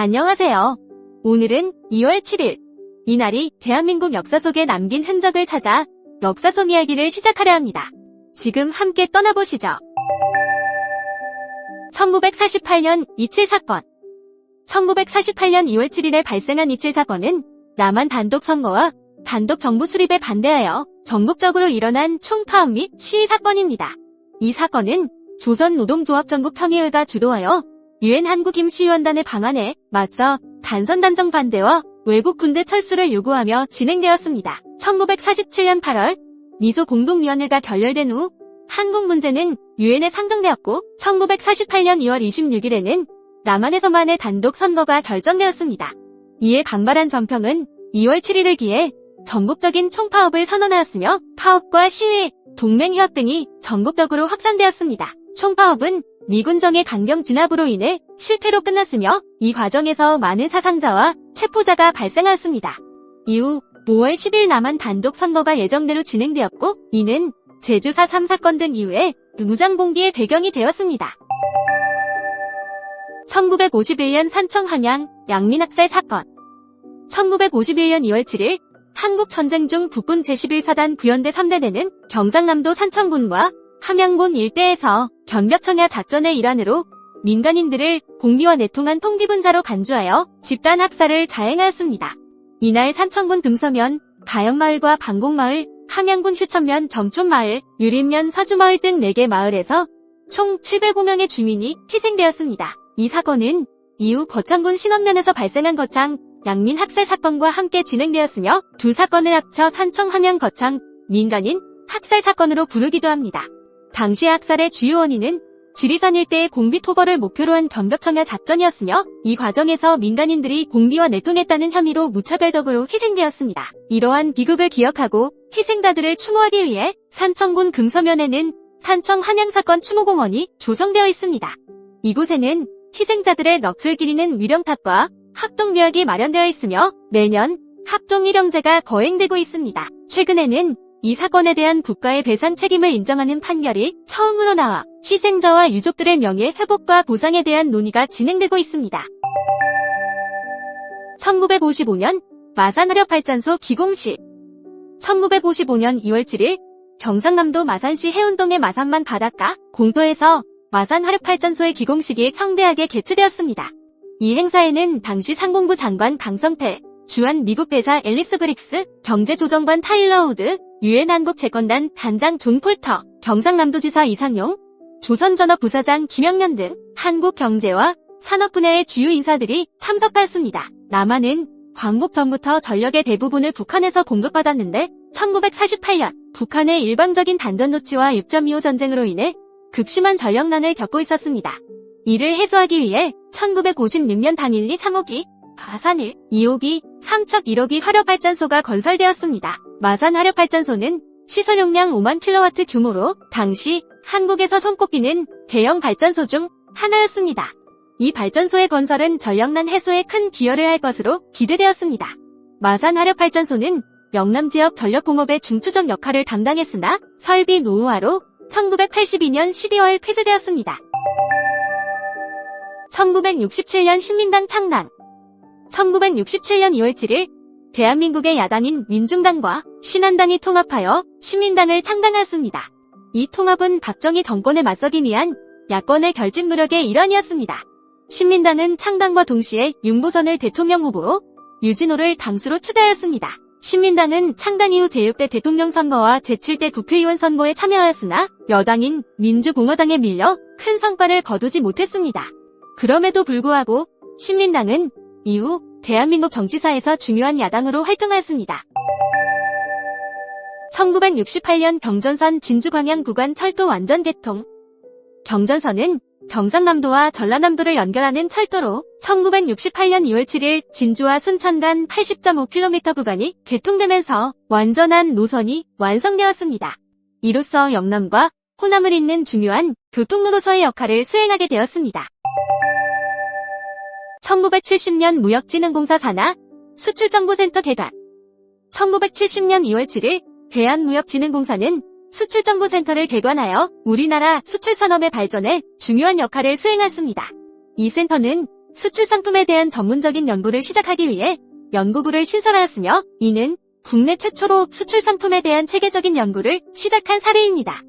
안녕하세요. 오늘은 2월 7일. 이날이 대한민국 역사 속에 남긴 흔적을 찾아 역사 속 이야기를 시작하려 합니다. 지금 함께 떠나보시죠. 1948년 이칠 사건. 1948년 2월 7일에 발생한 이칠 사건은 남한 단독 선거와 단독 정부 수립에 반대하여 전국적으로 일어난 총파업 및 시위 사건입니다. 이 사건은 조선노동조합전국평의회가 주도하여 유엔 한국임시위원단의 방안에 맞서 단선단정 반대와 외국 군대 철수를 요구하며 진행되었습니다. 1947년 8월 미소 공동위원회가 결렬된 후 한국 문제는 유엔에 상정되었고 1948년 2월 26일에는 남한에서만의 단독 선거가 결정되었습니다. 이에 강발한 전평은 2월 7일을 기해 전국적인 총파업을 선언하였으며 파업과 시위, 동맹휴학 등이 전국적으로 확산되었습니다. 총파업은 미군정의 강경 진압으로 인해 실패로 끝났으며 이 과정에서 많은 사상자와 체포자가 발생하였습니다. 이후 5월 10일 남한 단독 선거가 예정대로 진행되었고 이는 제주 4.3 사건 등 이후에 무장봉기의 배경이 되었습니다. 1951년 산청 한양 양민학살 사건. 1951년 2월 7일 한국전쟁 중 북군 제11사단 구연대 3대대는 경상남도 산청군과 함양군 일대에서 견벽청야 작전의 일환으로 민간인들을 공비와 내통한 통비분자로 간주하여 집단 학살을 자행하였습니다. 이날 산청군 금서면, 가영마을과 방곡마을, 함양군 휴천면 정촌마을, 유림면 서주마을 등 4개 마을에서 총 705명의 주민이 희생되었습니다. 이 사건은 이후 거창군 신원면에서 발생한 거창, 양민 학살 사건과 함께 진행되었으며 두 사건을 합쳐 산청 함양 거창, 민간인 학살 사건으로 부르기도 합니다. 당시 학살의 주요 원인은 지리산 일대의 공비 토벌을 목표로 한 견벽청야 작전이었으며 이 과정에서 민간인들이 공비와 내통했다는 혐의로 무차별적으로 희생되었습니다. 이러한 비극을 기억하고 희생자들을 추모하기 위해 산청군 금서면에는 산청 한양사건 추모공원이 조성되어 있습니다. 이곳에는 희생자들의 넋을 기리는 위령탑과 합동묘역이 마련되어 있으며 매년 합동위령제가 거행되고 있습니다. 최근에는 이 사건에 대한 국가의 배상 책임을 인정하는 판결이 처음으로 나와 희생자와 유족들의 명예 회복과 보상에 대한 논의가 진행되고 있습니다. 1955년 마산화력발전소 기공식. 1955년 2월 7일 경상남도 마산시 해운동의 마산만 바닷가 공터에서 마산화력발전소의 기공식이 성대하게 개최되었습니다. 이 행사에는 당시 상공부 장관 강성태, 주한 미국 대사 앨리스 브릭스, 경제조정관 타일러 우드, 유엔 한국재건단 단장 존 폴터, 경상남도지사 이상용, 조선전업 부사장 김영년 등 한국 경제와 산업 분야의 주요 인사들이 참석하였습니다. 남한은 광복 전부터 전력의 대부분을 북한에서 공급받았는데 1948년 북한의 일방적인 단전 조치와 6.25 전쟁으로 인해 극심한 전력난을 겪고 있었습니다. 이를 해소하기 위해 1956년 당일리 3호기, 마산 1, 2호기, 3척 1호기 화력발전소가 건설되었습니다. 마산 화력발전소는 시설 용량 5만 킬로와트 규모로 당시 한국에서 손꼽히는 대형 발전소 중 하나였습니다. 이 발전소의 건설은 전력난 해소에 큰 기여를 할 것으로 기대되었습니다. 마산 화력발전소는 영남 지역 전력공업의 중추적 역할을 담당했으나 설비 노후화로 1982년 12월 폐쇄되었습니다. 1967년 신민당 창당. 1967년 2월 7일 대한민국의 야당인 민중당과 신한당이 통합하여 신민당을 창당하였습니다. 이 통합은 박정희 정권에 맞서기 위한 야권의 결집 노력의 일환이었습니다. 신민당은 창당과 동시에 윤보선을 대통령 후보로 유진호를 당수로 추대하였습니다. 신민당은 창당 이후 제6대 대통령 선거와 제7대 국회의원 선거에 참여하였으나 여당인 민주공화당에 밀려 큰 성과를 거두지 못했습니다. 그럼에도 불구하고 신민당은 이후 대한민국 정치사에서 중요한 야당으로 활동하였습니다. 1968년 경전선 진주광양 구간 철도 완전 개통. 경전선은 경상남도와 전라남도를 연결하는 철도로 1968년 2월 7일 진주와 순천 간 80.5km 구간이 개통되면서 완전한 노선이 완성되었습니다. 이로써 영남과 호남을 잇는 중요한 교통로로서의 역할을 수행하게 되었습니다. 1970년 무역진흥공사 산하 수출정보센터 개관. 1970년 2월 7일 대한무역진흥공사는 수출정보센터를 개관하여 우리나라 수출산업의 발전에 중요한 역할을 수행했습니다. 이 센터는 수출 상품에 대한 전문적인 연구를 시작하기 위해 연구부를 신설하였으며 이는 국내 최초로 수출 상품에 대한 체계적인 연구를 시작한 사례입니다.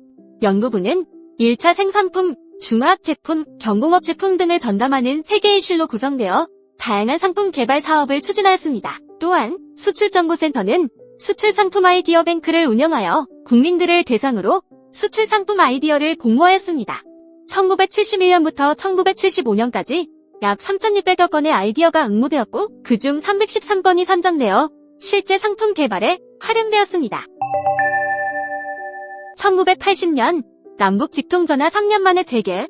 연구부는 1차 생산품, 중화학 제품, 경공업 제품 등을 전담하는 3개의 실로 구성되어 다양한 상품 개발 사업을 추진하였습니다. 또한 수출정보센터는 수출 상품 아이디어 뱅크를 운영하여 국민들을 대상으로 수출 상품 아이디어를 공모하였습니다. 1971년부터 1975년까지 약 3,600여 건의 아이디어가 응모되었고 그중 313건이 선정되어 실제 상품 개발에 활용되었습니다. 1980년 남북 직통전화 3년 만에 재개.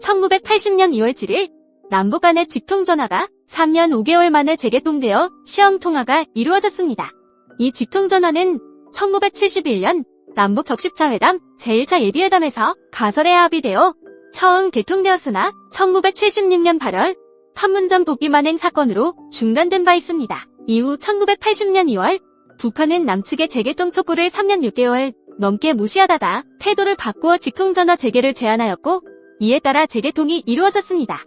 1980년 2월 7일 남북 간의 직통전화가 3년 5개월 만에 재개통되어 시험통화가 이루어졌습니다. 이 직통전화는 1971년 남북 적십자회담 제1차 예비회담에서 가설에 합의되어 처음 개통되었으나 1976년 8월 판문점 복귀 만행 사건으로 중단된 바 있습니다. 이후 1980년 2월 북한은 남측의 재개통 촉구를 3년 6개월 넘게 무시하다가 태도를 바꾸어 직통전화 재개를 제안하였고 이에 따라 재개통이 이루어졌습니다.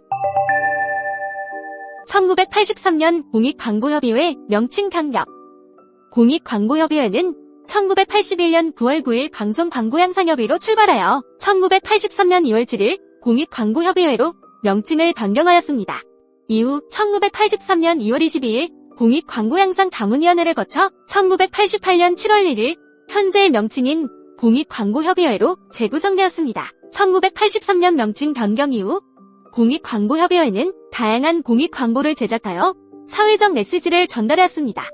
1983년 공익광고협의회 명칭 변경. 공익광고협의회는 1981년 9월 9일 방송광고양상협의로 출발하여 1983년 2월 7일 공익광고협의회로 명칭을 변경하였습니다. 이후 1983년 2월 22일 공익광고양상자문위원회를 거쳐 1988년 7월 1일 현재의 명칭인 공익광고협의회로 재구성되었습니다. 1983년 명칭 변경 이후 공익광고협의회는 다양한 공익광고를 제작하여 사회적 메시지를 전달하였습니다.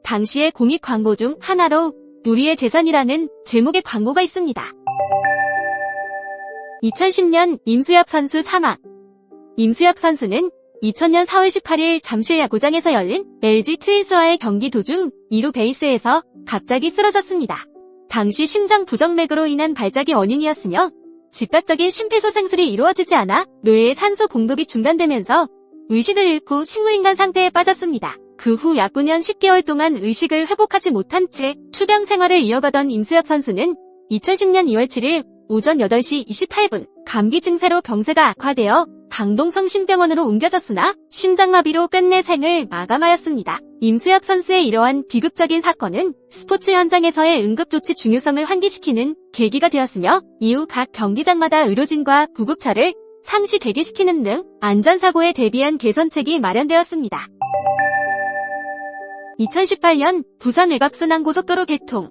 당시의 공익광고 중 하나로 우리의 재산이라는 제목의 광고가 있습니다. 2010년 임수혁 선수 사망. 임수혁 선수는 2000년 4월 18일 잠실 야구장에서 열린 LG 트윈스와의 경기 도중 2루 베이스에서 갑자기 쓰러졌습니다. 당시 심장 부정맥으로 인한 발작이 원인이었으며 즉각적인 심폐소생술이 이루어지지 않아 뇌의 산소 공급이 중단되면서 의식을 잃고 식물인간 상태에 빠졌습니다. 그 후 약 9년 10개월 동안 의식을 회복하지 못한 채 투병 생활을 이어가던 임수혁 선수는 2010년 2월 7일 오전 8시 28분 감기 증세로 병세가 악화되어 강동성심병원으로 옮겨졌으나 심장마비로 끝내 생을 마감하였습니다. 임수혁 선수의 이러한 비극적인 사건은 스포츠 현장에서의 응급조치 중요성을 환기시키는 계기가 되었으며 이후 각 경기장마다 의료진과 구급차를 상시 대기시키는 등 안전사고에 대비한 개선책이 마련되었습니다. 2018년 부산외곽순환고속도로 개통.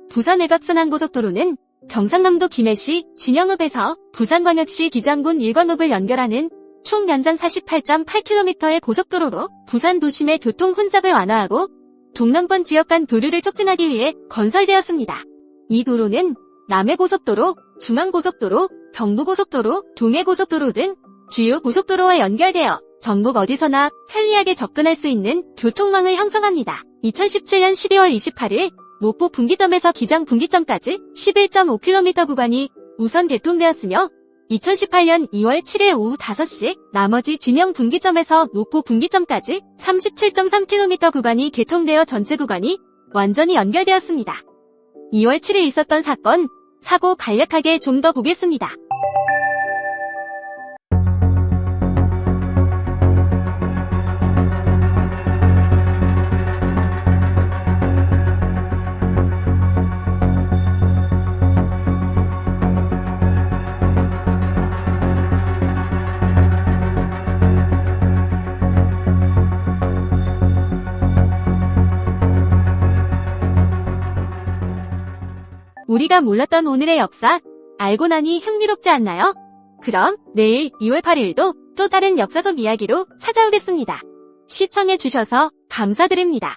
부산외곽순환고속도로는 경상남도 김해시 진영읍에서 부산광역시 기장군 일광읍을 연결하는 총 연장 48.8km의 고속도로로 부산 도심의 교통 혼잡을 완화하고 동남권 지역 간 교류를 촉진하기 위해 건설되었습니다. 이 도로는 남해고속도로, 중앙고속도로, 경부고속도로, 동해고속도로 등 주요 고속도로와 연결되어 전국 어디서나 편리하게 접근할 수 있는 교통망을 형성합니다. 2017년 12월 28일 목포 분기점에서 기장 분기점까지 11.5km 구간이 우선 개통되었으며 2018년 2월 7일 오후 5시 나머지 진영 분기점에서 목포 분기점까지 37.3km 구간이 개통되어 전체 구간이 완전히 연결되었습니다. 2월 7일 있었던 사건, 사고 간략하게 좀 더 보겠습니다. 우리가 몰랐던 오늘의 역사, 알고 나니 흥미롭지 않나요? 그럼 내일 2월 8일도 또 다른 역사 속 이야기로 찾아오겠습니다. 시청해주셔서 감사드립니다.